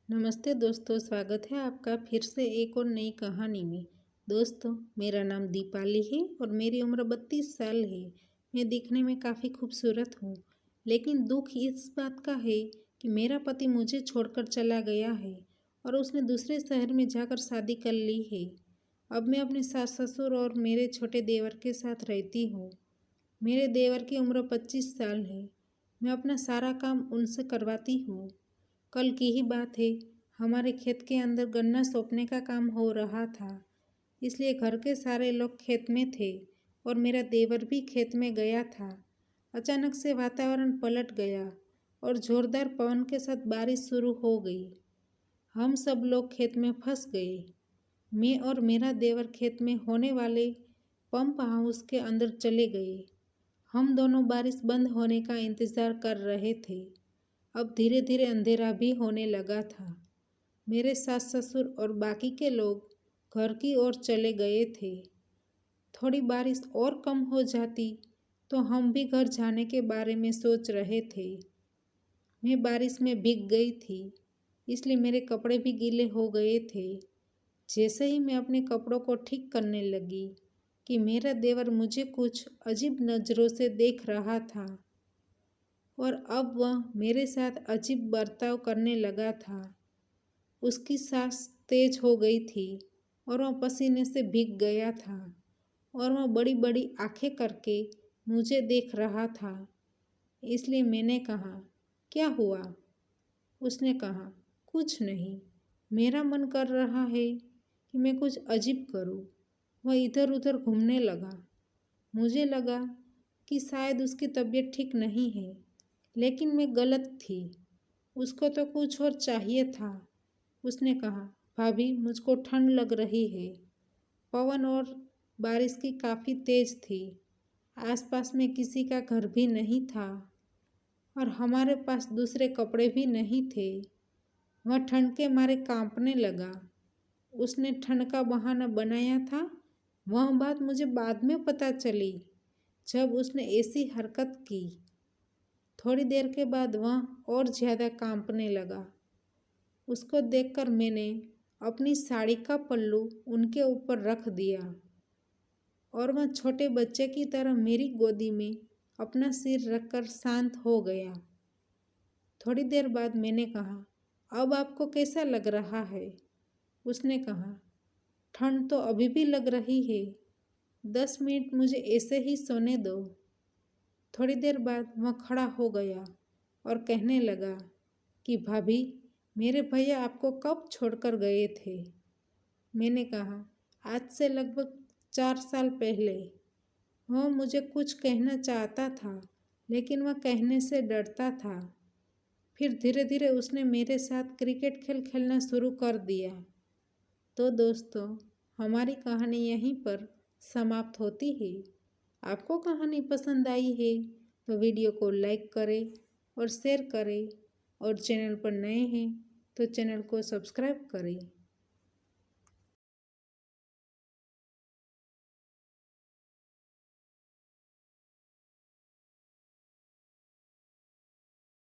नमस्ते दोस्तों, स्वागत है आपका फिर से एक और नई कहानी में। दोस्तों, मेरा नाम दीपाली है और मेरी उम्र 32 साल है। मैं दिखने में काफ़ी खूबसूरत हूँ, लेकिन दुख इस बात का है कि मेरा पति मुझे छोड़कर चला गया है और उसने दूसरे शहर में जाकर शादी कर ली है। अब मैं अपने सास ससुर और मेरे छोटे देवर के साथ रहती हूँ। मेरे देवर की उम्र 25 साल है। मैं अपना सारा काम उनसे करवाती हूँ। कल की ही बात है, हमारे खेत के अंदर गन्ना सौंपने का काम हो रहा था, इसलिए घर के सारे लोग खेत में थे और मेरा देवर भी खेत में गया था। अचानक से वातावरण पलट गया और जोरदार पवन के साथ बारिश शुरू हो गई। हम सब लोग खेत में फंस गए। मैं और मेरा देवर खेत में होने वाले पंप हाउस के अंदर चले गए। हम दोनों बारिश बंद होने का इंतज़ार कर रहे थे। अब धीरे धीरे अंधेरा भी होने लगा था। मेरे सास ससुर और बाकी के लोग घर की ओर चले गए थे। थोड़ी बारिश और कम हो जाती तो हम भी घर जाने के बारे में सोच रहे थे। मैं बारिश में भीग गई थी, इसलिए मेरे कपड़े भी गीले हो गए थे। जैसे ही मैं अपने कपड़ों को ठीक करने लगी कि मेरा देवर मुझे कुछ अजीब नज़रों से देख रहा था और अब वह मेरे साथ अजीब बर्ताव करने लगा था। उसकी सांस तेज हो गई थी और वह पसीने से भीग गया था और वह बड़ी बड़ी आंखें करके मुझे देख रहा था। इसलिए मैंने कहा, क्या हुआ? उसने कहा, कुछ नहीं, मेरा मन कर रहा है कि मैं कुछ अजीब करूं। वह इधर उधर घूमने लगा। मुझे लगा कि शायद उसकी तबीयत ठीक नहीं है, लेकिन मैं गलत थी। उसको तो कुछ और चाहिए था। उसने कहा, भाभी, मुझको ठंड लग रही है। पवन और बारिश की काफ़ी तेज थी। आसपास में किसी का घर भी नहीं था और हमारे पास दूसरे कपड़े भी नहीं थे। वह ठंड के मारे कांपने लगा। उसने ठंड का बहाना बनाया था। वह बात मुझे बाद में पता चली, जब उसने ऐसी हरकत की। थोड़ी देर के बाद वह और ज़्यादा कांपने लगा। उसको देखकर मैंने अपनी साड़ी का पल्लू उनके ऊपर रख दिया और वह छोटे बच्चे की तरह मेरी गोदी में अपना सिर रखकर शांत हो गया। थोड़ी देर बाद मैंने कहा, अब आपको कैसा लग रहा है? उसने कहा, ठंड तो अभी भी लग रही है। 10 मिनट मुझे ऐसे ही सोने दो। थोड़ी देर बाद वह खड़ा हो गया और कहने लगा कि भाभी, मेरे भैया आपको कब छोड़कर गए थे? मैंने कहा, आज से लगभग 4 साल पहले। वह मुझे कुछ कहना चाहता था, लेकिन वह कहने से डरता था। फिर धीरे धीरे उसने मेरे साथ क्रिकेट खेल खेलना शुरू कर दिया। तो दोस्तों, हमारी कहानी यहीं पर समाप्त होती है। आपको कहानी पसंद आई है तो वीडियो को लाइक करें और शेयर करें और चैनल पर नए हैं तो चैनल को सब्सक्राइब करें।